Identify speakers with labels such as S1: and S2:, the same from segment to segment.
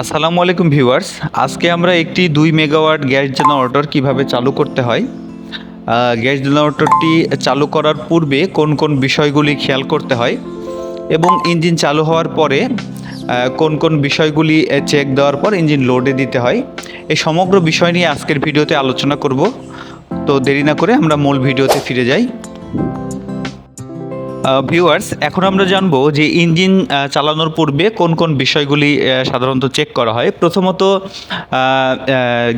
S1: আসসালামু আলাইকুম ভিউয়ার্স। আজকে আমরা একটি 2 মেগাওয়াট গ্যাস জেনারেটর কিভাবে চালু করতে হয়, গ্যাস জেনারেটরটি চালু করার পূর্বে কোন কোন বিষয়গুলি খেয়াল করতে হয় এবং ইঞ্জিন চালু হওয়ার পরে কোন কোন বিষয়গুলি চেক দেওয়ার পর ইঞ্জিন লোডে দিতে হয়, এই সমগ্র বিষয় নিয়ে আজকের ভিডিওতে আলোচনা করব। তো দেরি না করে আমরা মূল ভিডিওতে ফিরে যাই। ভিউয়ার্স, এখন আমরা জানবো যে ইঞ্জিন চালানোর পূর্বে কোন কোন বিষয়গুলি সাধারণত চেক করা হয়। প্রথমত,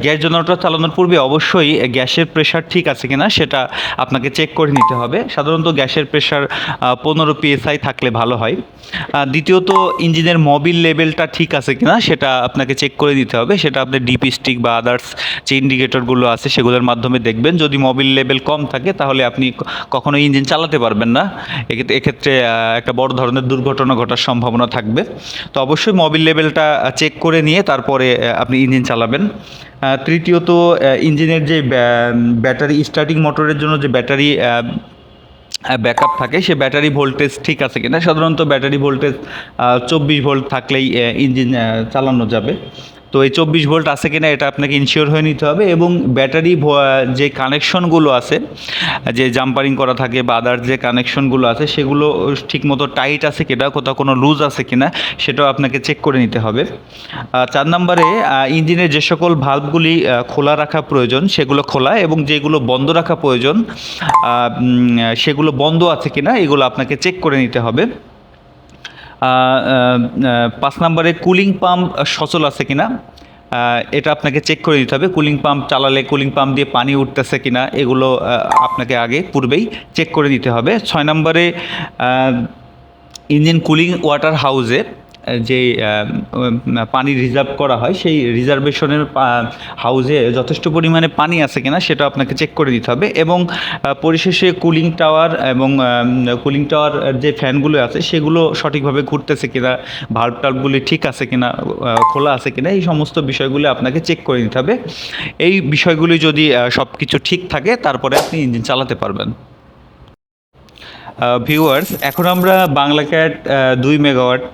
S1: গ্যাস জেনারেটর চালানোর পূর্বে অবশ্যই গ্যাসের প্রেশার ঠিক আছে কিনা সেটা আপনাকে চেক করে নিতে হবে। সাধারণত গ্যাসের প্রেশার 15 PSI থাকলে ভালো হয়। দ্বিতীয়ত, ইঞ্জিনের মোবিল লেভেলটা ঠিক আছে কিনা সেটা আপনাকে চেক করে নিতে হবে। সেটা আপনি ডিপি স্টিক বা আদার্স যে ইন্ডিকেটরগুলো আছে সেগুলোর মাধ্যমে দেখবেন। যদি মোবিল লেভেল কম থাকে তাহলে আপনি কখনো ইঞ্জিন চালাতে পারবেন না। এক্ষেত্রে একটা বড় ধরনের দুর্ঘটনা ঘটার সম্ভাবনা থাকবে। তো অবশ্যই মোবিল লেভেলটা চেক করে নিয়ে তারপরে আপনি ইঞ্জিন চালাবেন। তৃতীয়ত, ইঞ্জিনের যে ব্যাটারি স্টার্টিং মোটরের জন্য যে ব্যাটারি ব্যাকআপ থাকে, সে ব্যাটারি ভোল্টেজ ঠিক আছে কিনা। সাধারণত ব্যাটারি ভোল্টেজ 24 ভোল্ট থাকলেই ইঞ্জিন চালানো যাবে। তো এই 24 ভোল্ট আছে কিনা এটা আপনাকে ইনশিওর হয়ে নিতে হবে। এবং ব্যাটারি যে কানেকশনগুলো আছে, যে জাম্পারিং করা থাকে বা আদার যে কানেকশনগুলো আছে সেগুলো ঠিকমতো টাইট আছে কিনা, কোথাও কোনো লুজ আছে কিনা সেটাও আপনাকে চেক করে নিতে হবে। 4 নম্বরে, ইঞ্জিনের যে সকল ভালভগুলি খোলা রাখা প্রয়োজন সেগুলো খোলা, এবং যেগুলো বন্ধ রাখা প্রয়োজন সেগুলো বন্ধ আছে কিনা এগুলো আপনাকে চেক করে নিতে হবে। 5 নম্বরে, কুলিং পাম্প সচল আছে কিনা এটা আপনাকে চেক করে দিতে হবে। কুলিং পাম্প চালালে কুলিং পাম্প দিয়ে পানি উঠতেছে কিনা এগুলো আপনাকে পূর্বেই চেক করে দিতে হবে। 6 নম্বরে, ইঞ্জিন কুলিং ওয়াটার হাউসে যে পানি রিজার্ভ করা হয় সেই রিজার্ভেশনের হাউসে যথেষ্ট পরিমাণে পানি আছে কিনা সেটা আপনাকে চেক করে দিতে হবে। এবং পরিশেষে কুলিং টাওয়ার এবং কুলিং টাওয়ার যে ফ্যানগুলো আছে সেগুলো সঠিকভাবে ঘুরতেছে কিনা, ভাল্ব টাল্বগুলি ঠিক আছে কিনা, খোলা আছে কিনা, এই সমস্ত বিষয়গুলি আপনাকে চেক করে নিতে হবে। এই বিষয়গুলি যদি সব কিছু ঠিক থাকে তারপরে আপনি ইঞ্জিন চালাতে পারবেন। ভিউয়ার্স, এখন আমরা বাংলা ক্যাট 2 মেগাওয়াট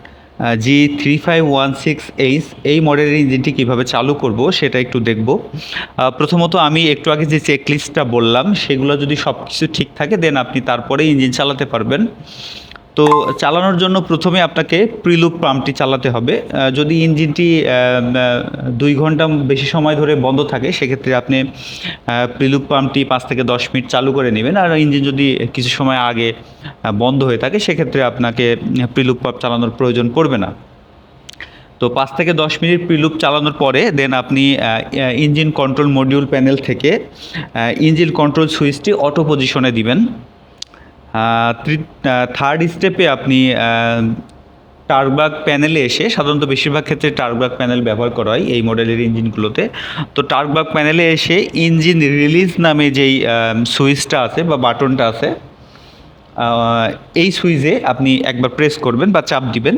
S1: G3516H এই মডেলের ইঞ্জিনটি কীভাবে চালু করব সেটা একটু দেখব। প্রথমত, আমি একটু আগে যে চেকলিস্টটা বললাম সেগুলো যদি সব কিছু ঠিক থাকে দেন আপনি তারপরে ইঞ্জিন চালাতে পারবেন। তো চালানোর জন্য প্রথমে আপনাকে প্রিলুপ পাম্পটি চালাতে হবে। যদি ইঞ্জিনটি 2 ঘন্টা বেশি সময় ধরে বন্ধ থাকে সেক্ষেত্রে আপনি প্রিলুপ পাম্পটি 5 থেকে 10 মিনিট চালু করে নেবেন। আর ইঞ্জিন যদি কিছু সময় আগে বন্ধ হয়ে থাকে সেক্ষেত্রে আপনাকে প্রিলুপ পাম্প চালানোর প্রয়োজন পড়বে না। তো 5 থেকে 10 মিনিট প্রিলুপ চালানোর পরে দেন আপনি ইঞ্জিন কন্ট্রোল মডিউল প্যানেল থেকে ইঞ্জিন কন্ট্রোল সুইচটি অটো পজিশনে দিবেন। থার্ড স্টেপে আপনি টার্বাক প্যানেলে এসে, সাধারণত বেশিরভাগ ক্ষেত্রে টার্বাক প্যানেল ব্যবহার করা হয় এই মডেলের ইঞ্জিনগুলোতে। তো টার্বাক প্যানেলে এসে ইঞ্জিন রিলিজ নামে যেই সুইচটা আছে বা বাটনটা আছে, এই সুইচে আপনি একবার প্রেস করবেন বা চাপ দিবেন।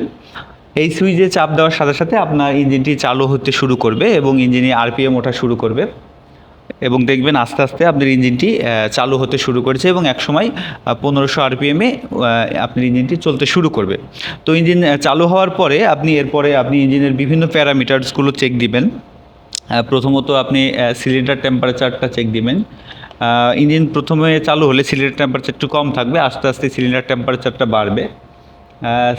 S1: এই সুইচে চাপ দেওয়ার সাথে সাথে আপনার ইঞ্জিনটি চালু হতে শুরু করবে এবং ইঞ্জিনে আরপিএম ওঠা শুরু করবে, এবং দেখবেন আস্তে আস্তে আপনার ইঞ্জিনটি চালু হতে শুরু করেছে এবং একসময় 1500 আরপিএমে আপনার ইঞ্জিনটি চলতে শুরু করবে। তো ইঞ্জিন চালু হওয়ার পরে এরপরে আপনি ইঞ্জিনের বিভিন্ন প্যারামিটার্সগুলো চেক দিবেন। প্রথমত আপনি সিলিন্ডার টেম্পারেচারটা চেক দিবেন। ইঞ্জিন প্রথমে চালু হলে সিলিন্ডার টেম্পারেচার একটু কম থাকবে, আস্তে আস্তে সিলিন্ডার টেম্পারেচারটা বাড়বে।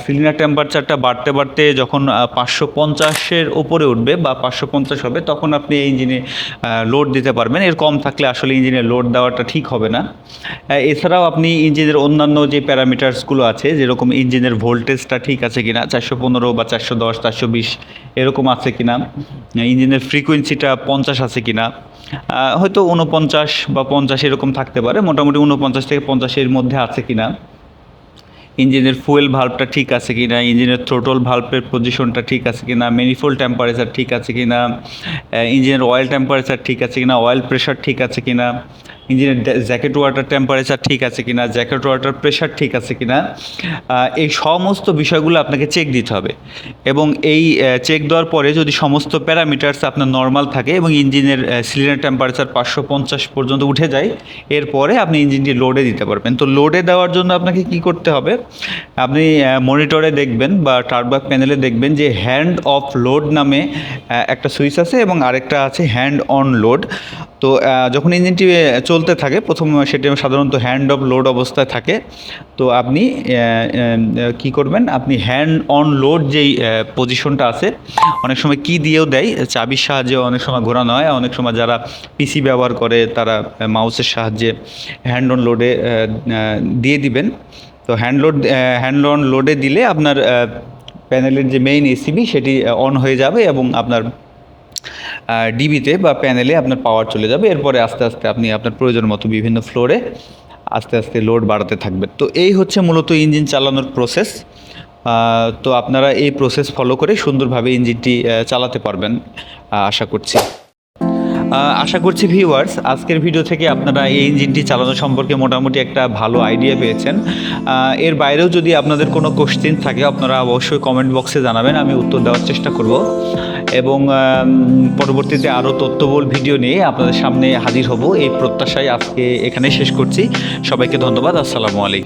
S1: সিলিন্ডার টেম্পারেচারটা বাড়তে বাড়তে যখন 550-এর ওপরে উঠবে বা 550 হবে তখন আপনি এই ইঞ্জিনে লোড দিতে পারবেন। এর কম থাকলে আসলে ইঞ্জিনে লোড দেওয়াটা ঠিক হবে না। এছাড়াও আপনি ইঞ্জিনের অন্যান্য যে প্যারামিটার্সগুলো আছে, যেরকম ইঞ্জিনের ভোল্টেজটা ঠিক আছে কিনা, 415 বা 410 420 এরকম আছে কিনা, ইঞ্জিনের ফ্রিকোয়েন্সিটা 50 আছে কিনা, হয়তো 49 বা 50 এরকম থাকতে পারে, মোটামুটি 49 থেকে 50 এর মধ্যে আছে কিনা, ইঞ্জিনের ফুয়েল ভাল্বটা ঠিক আছে কিনা, ইঞ্জিনের থ্রোটল ভাল্বের পজিশনটা ঠিক আছে কিনা, ম্যানিফোল্ড টেম্পারেচার ঠিক আছে কিনা, ইঞ্জিনের অয়েল টেম্পারেচার ঠিক আছে কিনা, অয়েল প্রেশার ঠিক আছে কিনা, ইঞ্জিনের জ্যাকেট ওয়াটার টেম্পারেচার ঠিক আছে কিনা, জ্যাকেট ওয়াটার প্রেশার ঠিক আছে কিনা, এই সমস্ত বিষয়গুলো আপনাকে চেক দিতে হবে। এবং এই চেক দেওয়ার পরে যদি সমস্ত প্যারামিটার্স আপনার নর্মাল থাকে এবং ইঞ্জিনের সিলিন্ডার টেম্পারেচার 550 পর্যন্ত উঠে যায়, এরপরে আপনি ইঞ্জিনটি লোডে দিতে পারবেন। তো লোডে দেওয়ার জন্য আপনাকে কি করতে হবে, আপনি মনিটরে দেখবেন বা টার্বাক প্যানেলে দেখবেন যে হ্যান্ড অফ লোড নামে একটা সুইচ আছে এবং আরেকটা আছে হ্যান্ড অন লোড। তো যখন ইঞ্জিনটি চলতে থাকে প্রথম সেটি সাধারণত হ্যান্ড অফ লোড অবস্থায় থাকে। তো আপনি কি করবেন, আপনি হ্যান্ড অন লোড যেই পজিশনটা আছে, অনেক সময় কি দিয়েও দেয়, চাবির সাহায্যে অনেক সময় ঘোরানো হয়, অনেক সময় যারা পিসি ব্যবহার করে তারা মাউসের সাহায্যে হ্যান্ড অন লোডে দিয়ে দিবেন। তো হ্যান্ড অন লোডে দিলে আপনার প্যানেলের যে মেইন এসিবি সেটি অন হয়ে যাবে এবং আপনার ডিবিতে বা প্যানেলে আপনার পাওয়ার চলে যাবে। এরপরে আস্তে আস্তে আপনি আপনার প্রয়োজন মতো বিভিন্ন ফ্লোরে আস্তে আস্তে লোড বাড়াতে থাকবেন। তো এই হচ্ছে মূলত ইঞ্জিন চালানোর প্রসেস। তো আপনারা এই প্রসেস ফলো করে সুন্দরভাবে ইঞ্জিনটি চালাতে পারবেন আশা করছি। আশা করছি ভিউয়ার্স আজকের ভিডিও থেকে আপনারা এই ইঞ্জিনটি চালানো সম্পর্কে মোটামুটি একটা ভালো আইডিয়া পেয়েছেন। এর বাইরেও যদি আপনাদের কোনো কোশ্চেন থাকে আপনারা অবশ্যই কমেন্ট বক্সে জানাবেন, আমি উত্তর দেওয়ার চেষ্টা করব। এবং পরবর্তীতে আরও তথ্যবহুল ভিডিও নিয়ে আপনাদের সামনে হাজির হব এই প্রত্যাশায় আজকে এখানেই শেষ করছি। সবাইকে ধন্যবাদ। আসসালামু আলাইকুম।